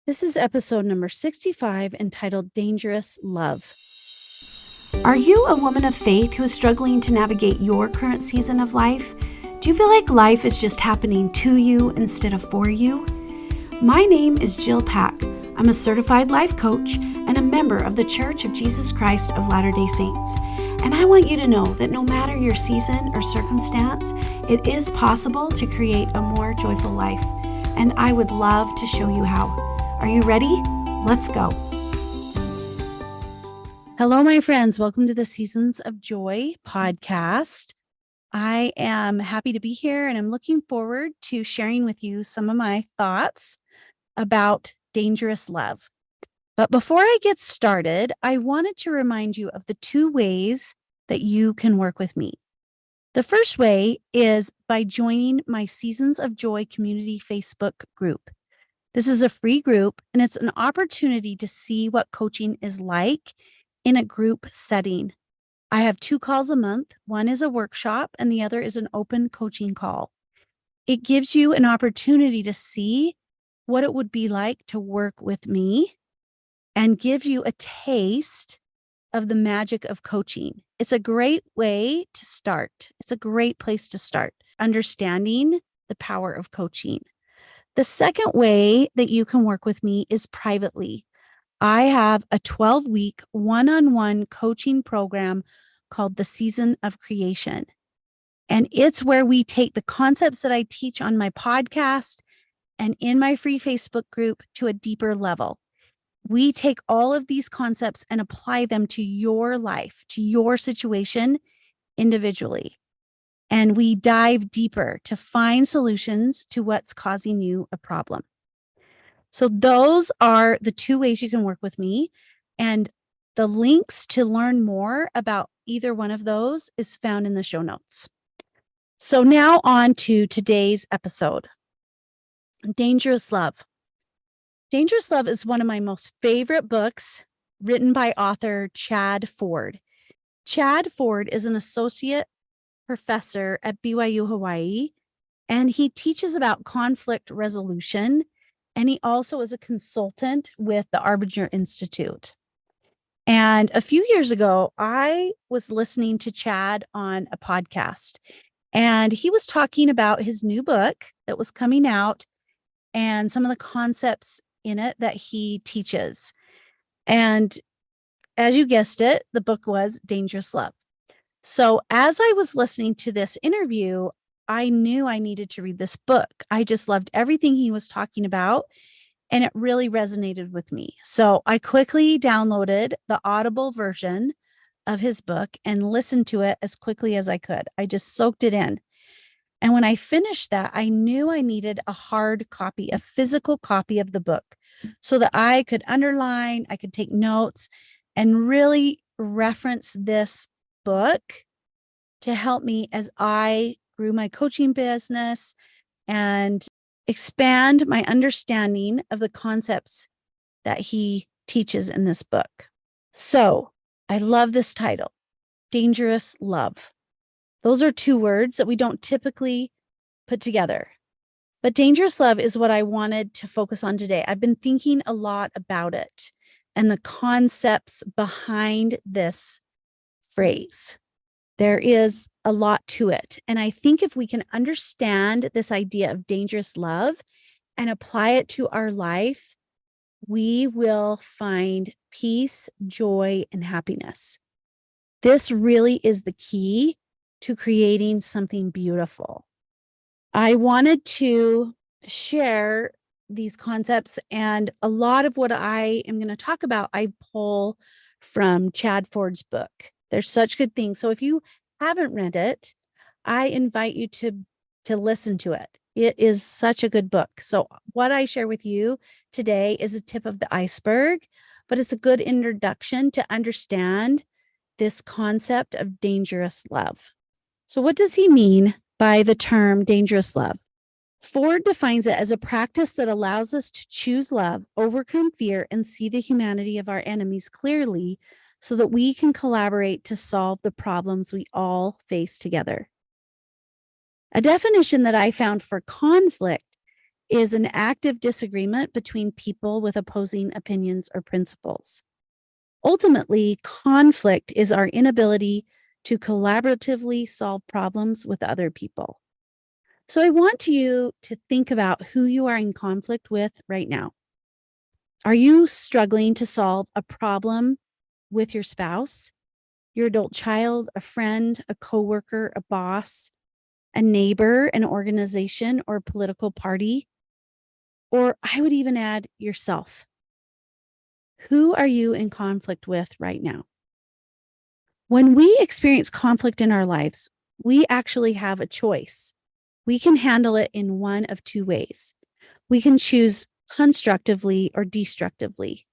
This is episode number 65 entitled Dangerous Love. Are you a woman of faith who is struggling to navigate your current season of life? Do you feel like life is just happening to you instead of for you? My name is Jill Pack. I'm a certified life coach and a member of the Church of Jesus Christ of Latter-day Saints. And I want you to know that no matter your season or circumstance, it is possible to create a more joyful life. And I would love to show you how. Are you ready? Let's go. Hello, my friends. Welcome to the Seasons of Joy podcast. I am happy to be here and I'm looking forward to sharing with you some of my thoughts about dangerous love. But before I get started, I wanted to remind you of the two ways that you can work with me. The first way is by joining my Seasons of Joy community Facebook group. This is a free group and it's an opportunity to see what coaching is like in a group setting. I have 2 calls a month. One is a workshop and the other is an open coaching call. It gives you an opportunity to see what it would be like to work with me and gives you a taste of the magic of coaching. It's a great way to start. It's a great place to start understanding the power of coaching. The second way that you can work with me is privately. I have a 12-week one-on-one coaching program called the Season of Creation. And it's where we take the concepts that I teach on my podcast and in my free Facebook group to a deeper level. We take all of these concepts and apply them to your life, to your situation individually. And we dive deeper to find solutions to what's causing you a problem. So those are the two ways you can work with me. And the links to learn more about either one of those is found in the show notes. So now on to today's episode. Dangerous Love. Dangerous Love is one of my most favorite books written by author Chad Ford. Chad Ford is an associate professor at BYU Hawaii, and he teaches about conflict resolution. And he also is a consultant with the Arbinger Institute. And a few years ago, I was listening to Chad on a podcast, and he was talking about his new book that was coming out and some of the concepts in it that he teaches. And as you guessed it, the book was Dangerous Love. So as I was listening to this interview, I knew I needed to read this book. I just loved everything he was talking about, and it really resonated with me. So I quickly downloaded the Audible version of his book and listened to it as quickly as I could. I just soaked it in. And when I finished that, I knew I needed a hard copy, a physical copy of the book, so that I could underline, I could take notes, and really reference this book to help me as I grew my coaching business and expand my understanding of the concepts that he teaches in this book. So I love this title, Dangerous Love. Those are 2 words that we don't typically put together. But dangerous love is what I wanted to focus on today. I've been thinking a lot about it and the concepts behind this phrase. There is a lot to it. And I think if we can understand this idea of dangerous love and apply it to our life, we will find peace, joy, and happiness. This really is the key to creating something beautiful. I wanted to share these concepts, and a lot of what I am going to talk about, I pull from Chad Ford's book. There's such good things. So if you haven't read it, I invite you to listen to it. It is such a good book. So what I share with you today is a tip of the iceberg, but it's a good introduction to understand this concept of dangerous love. So what does he mean by the term dangerous love? Ford defines it as a practice that allows us to choose love, overcome fear, and see the humanity of our enemies clearly so that we can collaborate to solve the problems we all face together. A definition that I found for conflict is an active disagreement between people with opposing opinions or principles. Ultimately, conflict is our inability to collaboratively solve problems with other people. So I want you to think about who you are in conflict with right now. Are you struggling to solve a problem with your spouse, your adult child, a friend, a coworker, a boss, a neighbor, an organization, or political party? Or I would even add yourself. Who are you in conflict with right now? When we experience conflict in our lives, we actually have a choice. We can handle it in one of two ways. We can choose constructively or destructively.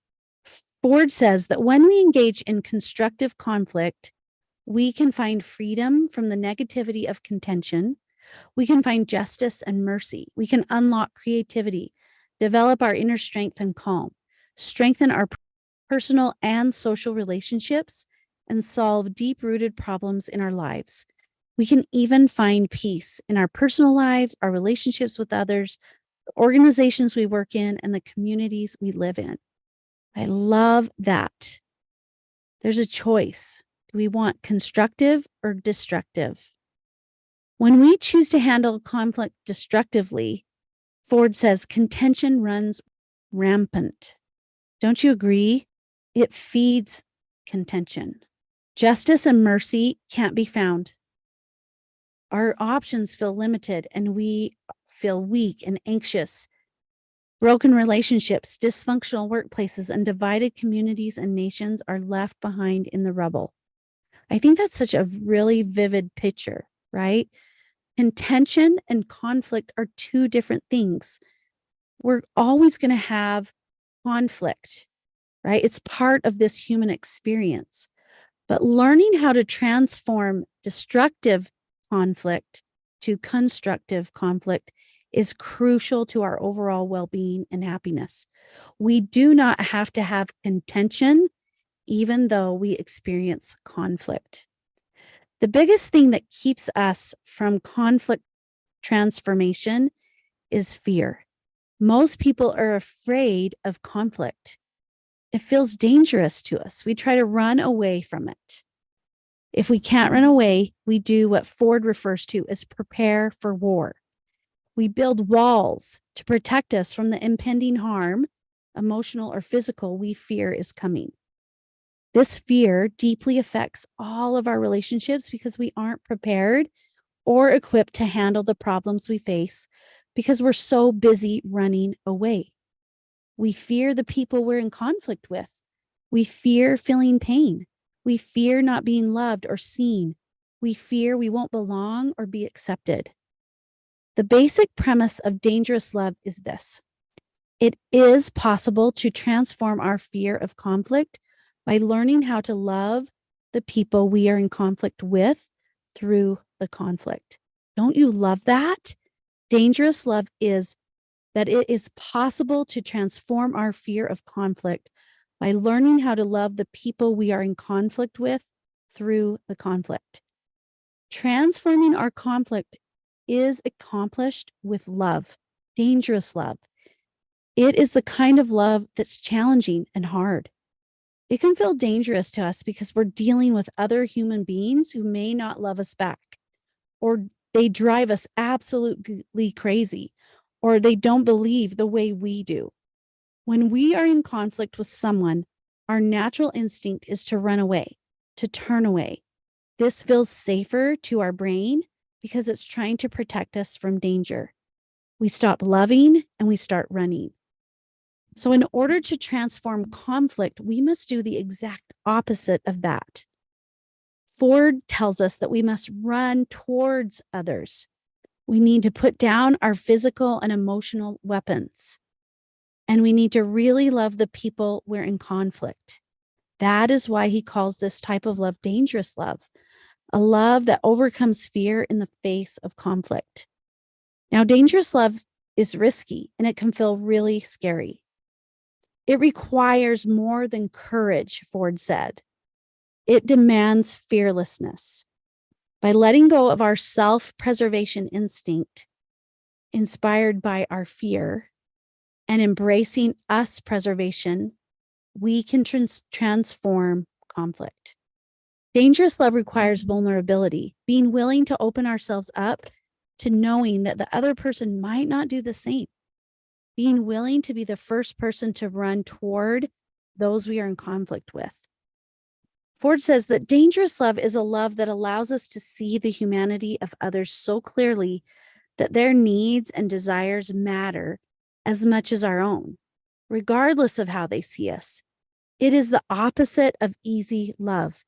Ford says that when we engage in constructive conflict, we can find freedom from the negativity of contention. We can find justice and mercy. We can unlock creativity, develop our inner strength and calm, strengthen our personal and social relationships, and solve deep rooted problems in our lives. We can even find peace in our personal lives, our relationships with others, the organizations we work in, and the communities we live in. I love that. There's a choice. Do we want constructive or destructive? When we choose to handle conflict destructively, Ford says contention runs rampant. Don't you agree? It feeds contention. Justice and mercy can't be found. Our options feel limited and we feel weak and anxious. Broken relationships, dysfunctional workplaces, and divided communities and nations are left behind in the rubble. I think that's such a really vivid picture, right? Contention and conflict are two different things. We're always going to have conflict, right? It's part of this human experience. But learning how to transform destructive conflict to constructive conflict is crucial to our overall well-being and happiness. We do not have to have contention, even though we experience conflict. The biggest thing that keeps us from conflict transformation is fear. Most people are afraid of conflict. It feels dangerous to us. We try to run away from it. If we can't run away, we do what Ford refers to as prepare for war. We build walls to protect us from the impending harm, emotional or physical, we fear is coming. This fear deeply affects all of our relationships because we aren't prepared or equipped to handle the problems we face because we're so busy running away. We fear the people we're in conflict with. We fear feeling pain. We fear not being loved or seen. We fear we won't belong or be accepted. The basic premise of dangerous love is this: it is possible to transform our fear of conflict by learning how to love the people we are in conflict with through the conflict. Don't you love that? Dangerous love is that it is possible to transform our fear of conflict by learning how to love the people we are in conflict with through the conflict. Transforming our conflict is accomplished with love, dangerous love. It is the kind of love that's challenging and hard. It can feel dangerous to us because we're dealing with other human beings who may not love us back, or they drive us absolutely crazy, or they don't believe the way we do. When we are in conflict with someone, our natural instinct is to run away, to turn away. This feels safer to our brain because it's trying to protect us from danger. We stop loving and we start running. So in order to transform conflict, we must do the exact opposite of that. Ford tells us that we must run towards others. We need to put down our physical and emotional weapons. And we need to really love the people we're in conflict. That is why he calls this type of love dangerous love, a love that overcomes fear in the face of conflict. Now, dangerous love is risky and it can feel really scary. It requires more than courage, Ford said. It demands fearlessness. By letting go of our self-preservation instinct inspired by our fear, and embracing us preservation, we can transform conflict. Dangerous love requires vulnerability, being willing to open ourselves up to knowing that the other person might not do the same, being willing to be the first person to run toward those we are in conflict with. Ford says that dangerous love is a love that allows us to see the humanity of others so clearly that their needs and desires matter as much as our own, regardless of how they see us. It is the opposite of easy love.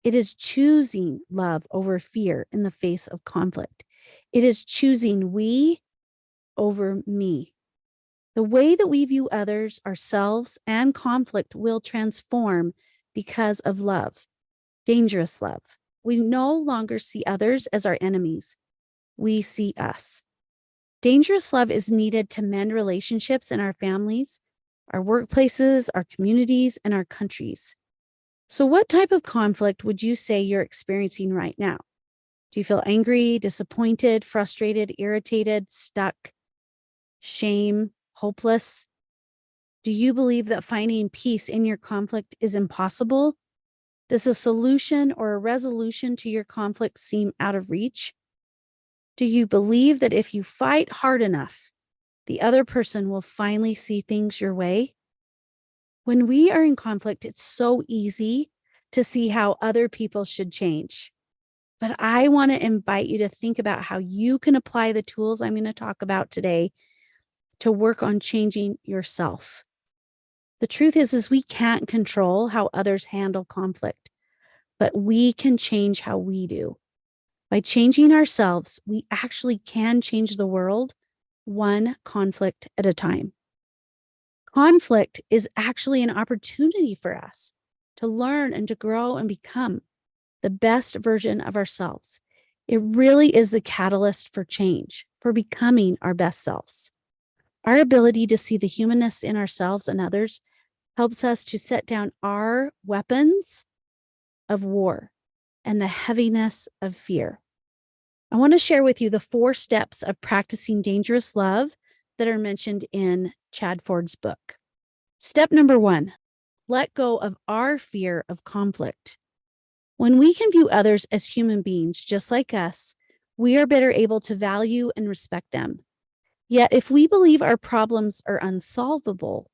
It is choosing love over fear in the face of conflict. It is choosing we over me. The way that we view others, ourselves, and conflict will transform because of love, dangerous love. We no longer see others as our enemies. We see us. Dangerous love is needed to mend relationships in our families, our workplaces, our communities, and our countries. So, what type of conflict would you say you're experiencing right now? Do you feel angry, disappointed, frustrated, irritated, stuck, shame, hopeless? Do you believe that finding peace in your conflict is impossible? Does a solution or a resolution to your conflict seem out of reach? Do you believe that if you fight hard enough, the other person will finally see things your way? When we are in conflict, it's so easy to see how other people should change. But I want to invite you to think about how you can apply the tools I'm going to talk about today to work on changing yourself. The truth is we can't control how others handle conflict, but we can change how we do. By changing ourselves, we actually can change the world one conflict at a time. Conflict is actually an opportunity for us to learn and to grow and become the best version of ourselves. It really is the catalyst for change, for becoming our best selves. Our ability to see the humanness in ourselves and others helps us to set down our weapons of war and the heaviness of fear. I want to share with you the 4 steps of practicing dangerous love that are mentioned in Chad Ford's book. Step number 1, let go of our fear of conflict. When we can view others as human beings just like us, we are better able to value and respect them. Yet, if we believe our problems are unsolvable,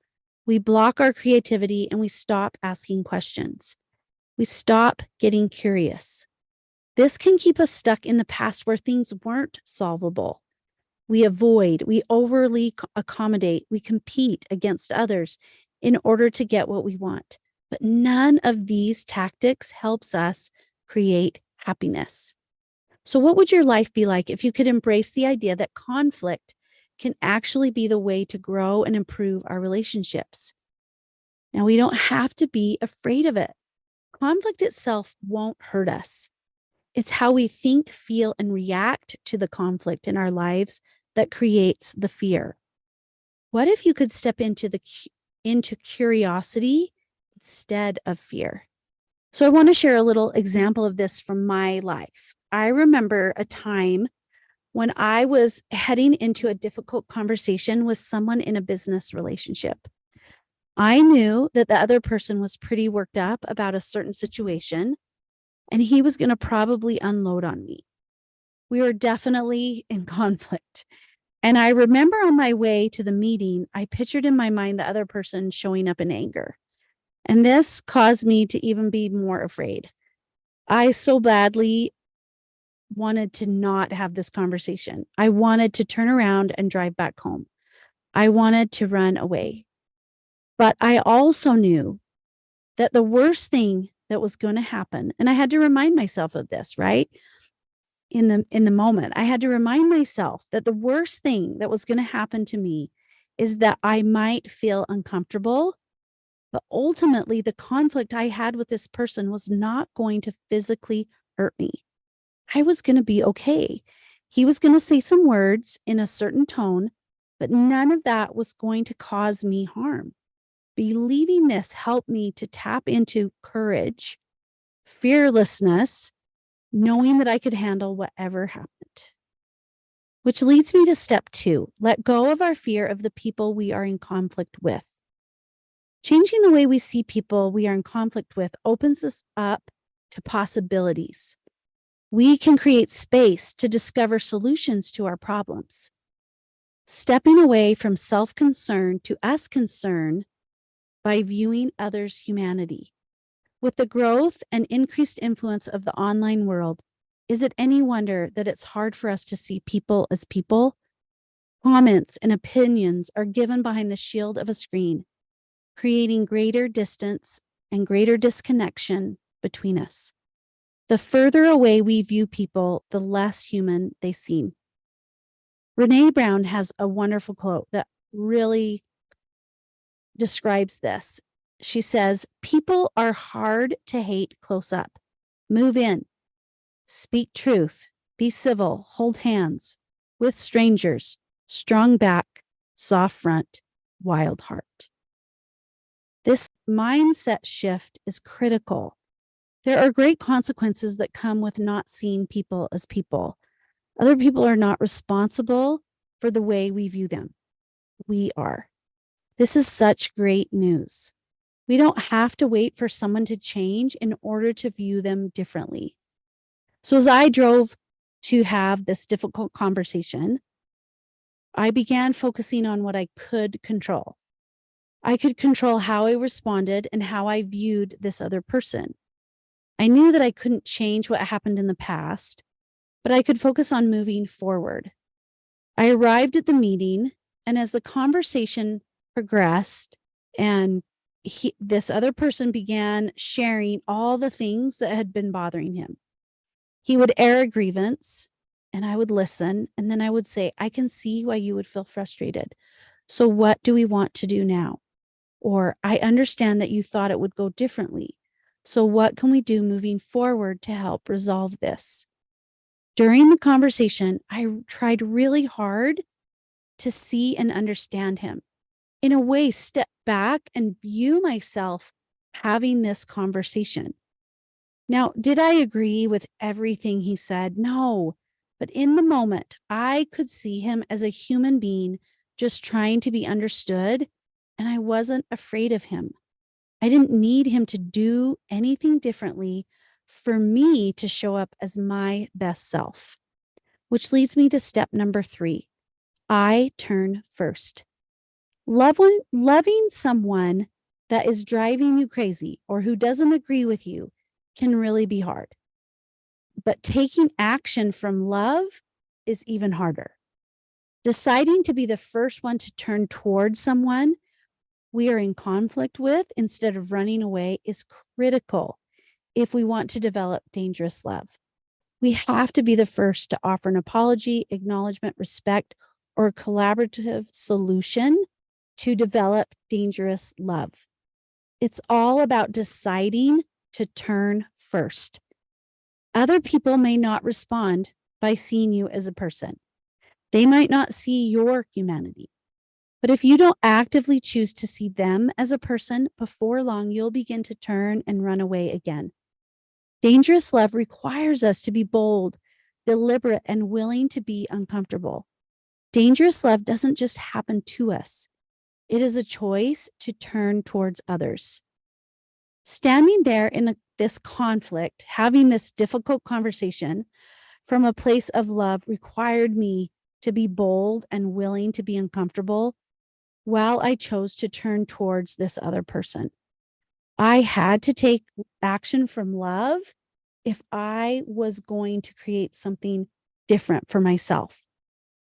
we block our creativity and we stop asking questions. We stop getting curious. This can keep us stuck in the past where things weren't solvable. We avoid, we overly accommodate, we compete against others in order to get what we want. But none of these tactics helps us create happiness. So what would your life be like if you could embrace the idea that conflict can actually be the way to grow and improve our relationships? Now, we don't have to be afraid of it. Conflict itself won't hurt us. It's how we think, feel, and react to the conflict in our lives that creates the fear. What if you could step into curiosity instead of fear? So I want to share a little example of this from my life. I remember a time when I was heading into a difficult conversation with someone in a business relationship. I knew that the other person was pretty worked up about a certain situation, and he was going to probably unload on me. We were definitely in conflict. And I remember on my way to the meeting, I pictured in my mind the other person showing up in anger. And this caused me to even be more afraid. I so badly wanted to not have this conversation. I wanted to turn around and drive back home. I wanted to run away. But I also knew that the worst thing that was going to happen, and I had to remind myself of this, right? In the moment, I had to remind myself that the worst thing that was going to happen to me is that I might feel uncomfortable, but ultimately the conflict I had with this person was not going to physically hurt me. I was going to be okay. He was going to say some words in a certain tone, but none of that was going to cause me harm. Believing this helped me to tap into courage, fearlessness, knowing that I could handle whatever happened. Which leads me to step 2, let go of our fear of the people we are in conflict with. Changing the way we see people we are in conflict with opens us up to possibilities. We can create space to discover solutions to our problems. Stepping away from self-concern to us-concern by viewing others' humanity. With the growth and increased influence of the online world, is it any wonder that it's hard for us to see people as people? Comments and opinions are given behind the shield of a screen, creating greater distance and greater disconnection between us. The further away we view people, the less human they seem. Brene Brown has a wonderful quote that really describes this. She says, "People are hard to hate close up. Move in, speak truth, be civil, hold hands with strangers, strong back, soft front, wild heart." This mindset shift is critical. There are great consequences that come with not seeing people as people. Other people are not responsible for the way we view them. We are. This is such great news. We don't have to wait for someone to change in order to view them differently. So as I drove to have this difficult conversation, I began focusing on what I could control. I could control how I responded and how I viewed this other person. I knew that I couldn't change what happened in the past, but I could focus on moving forward. I arrived at the meeting, and as the conversation progressed and this other person began sharing all the things that had been bothering him, he would air a grievance and I would listen. And then I would say, "I can see why you would feel frustrated. So what do we want to do now?" Or, "I understand that you thought it would go differently. So what can we do moving forward to help resolve this?" During the conversation, I tried really hard to see and understand him. In a way, step back and view myself having this conversation. Now, did I agree with everything he said? No. But in the moment, I could see him as a human being just trying to be understood, and I wasn't afraid of him. I didn't need him to do anything differently for me to show up as my best self. Which leads me to step number 3. I turn first. Loving someone that is driving you crazy or who doesn't agree with you can really be hard. But taking action from love is even harder. Deciding to be the first one to turn towards someone we are in conflict with instead of running away is critical if we want to develop dangerous love. We have to be the first to offer an apology, acknowledgement, respect, or a collaborative solution to develop dangerous love. It's all about deciding to turn first. Other people may not respond by seeing you as a person. They might not see your humanity. But if you don't actively choose to see them as a person, before long, you'll begin to turn and run away again. Dangerous love requires us to be bold, deliberate, and willing to be uncomfortable. Dangerous love doesn't just happen to us. It is a choice to turn towards others. Standing there in this conflict, having this difficult conversation from a place of love required me to be bold and willing to be uncomfortable while I chose to turn towards this other person. I had to take action from love if I was going to create something different for myself.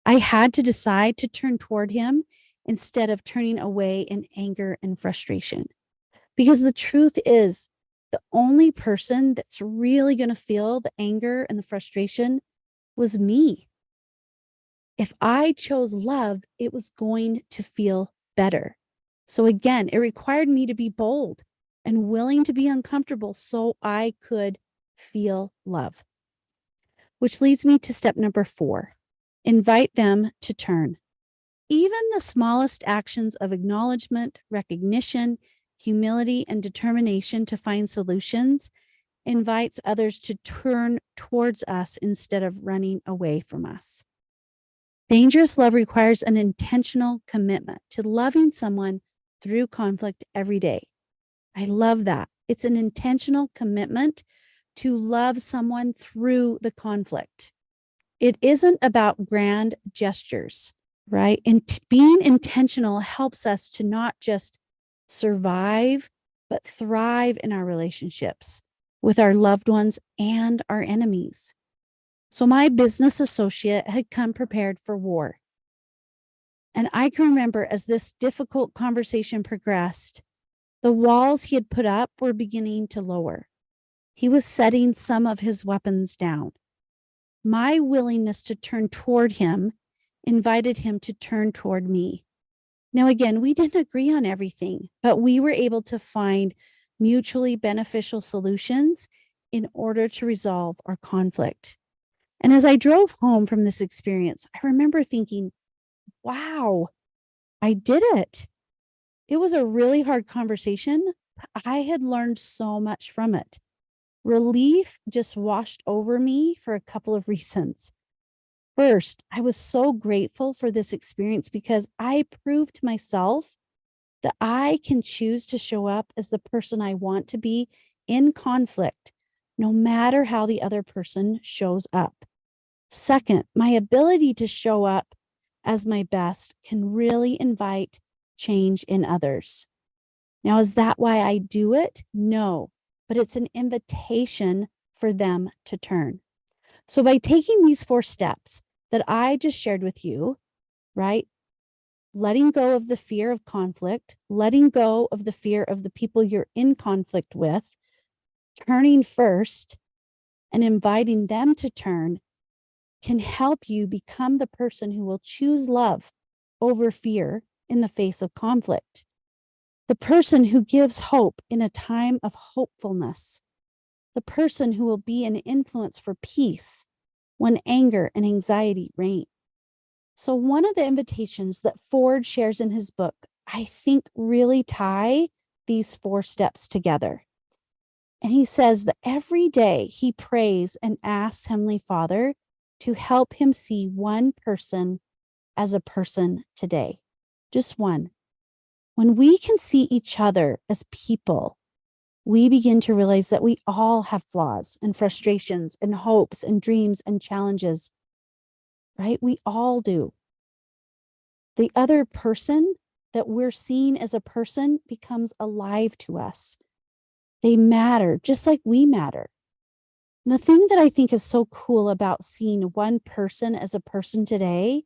I had to decide to turn toward him instead of turning away in anger and frustration. Because the truth is, the only person that's really going to feel the anger and the frustration was me. If I chose love, it was going to feel better. So again, it required me to be bold and willing to be uncomfortable so I could feel love. Which leads me to step number 4, invite them to turn. Even the smallest actions of acknowledgement, recognition, humility, and determination to find solutions invites others to turn towards us instead of running away from us. Dangerous love requires an intentional commitment to loving someone through conflict every day. I love that. It's an intentional commitment to love someone through the conflict. It isn't about grand gestures, right? And being intentional helps us to not just survive, but thrive in our relationships with our loved ones and our enemies. So my business associate had come prepared for war. And I can remember as this difficult conversation progressed, the walls he had put up were beginning to lower. He was setting some of his weapons down. My willingness to turn toward him invited him to turn toward me. Now, again, we didn't agree on everything, but we were able to find mutually beneficial solutions in order to resolve our conflict. And as I drove home from this experience, I remember thinking, wow, I did it. It was a really hard conversation, but I had learned so much from it. Relief just washed over me for a couple of reasons. First, I was so grateful for this experience because I proved to myself that I can choose to show up as the person I want to be in conflict, no matter how the other person shows up. Second, my ability to show up as my best can really invite change in others. Now, is that why I do it? No, but it's an invitation for them to turn. So by taking these 4 steps that I just shared with you, right? Letting go of the fear of conflict, letting go of the fear of the people you're in conflict with, turning first and inviting them to turn can help you become the person who will choose love over fear in the face of conflict. The person who gives hope in a time of hopefulness. The person who will be an influence for peace when anger and anxiety reign. So one of the invitations that Ford shares in his book, I think really tie these 4 steps together. And he says that every day he prays and asks Heavenly Father to help him see one person as a person today. Just one. When we can see each other as people, we begin to realize that we all have flaws and frustrations and hopes and dreams and challenges, right? We all do. The other person that we're seeing as a person becomes alive to us. They matter just like we matter. And the thing that I think is so cool about seeing one person as a person today,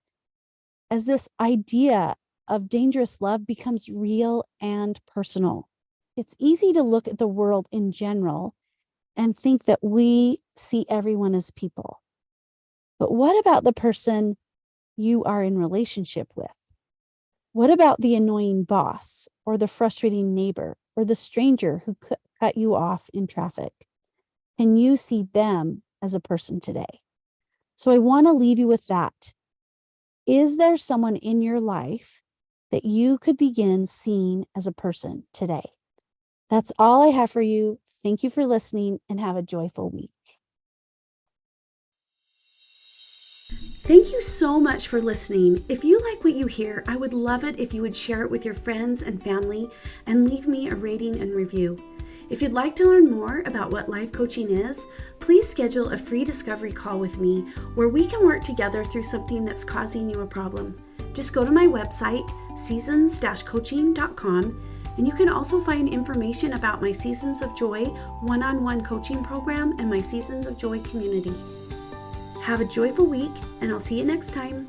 as this idea of dangerous love becomes real and personal. It's easy to look at the world in general and think that we see everyone as people. But what about the person you are in relationship with? What about the annoying boss or the frustrating neighbor or the stranger who cut you off in traffic? Can you see them as a person today? So I want to leave you with that. Is there someone in your life that you could begin seeing as a person today? That's all I have for you. Thank you for listening and have a joyful week. Thank you so much for listening. If you like what you hear, I would love it if you would share it with your friends and family and leave me a rating and review. If you'd like to learn more about what life coaching is, please schedule a free discovery call with me where we can work together through something that's causing you a problem. Just go to my website, seasons-coaching.com, and you can also find information about my Seasons of Joy one-on-one coaching program and my Seasons of Joy community. Have a joyful week, and I'll see you next time.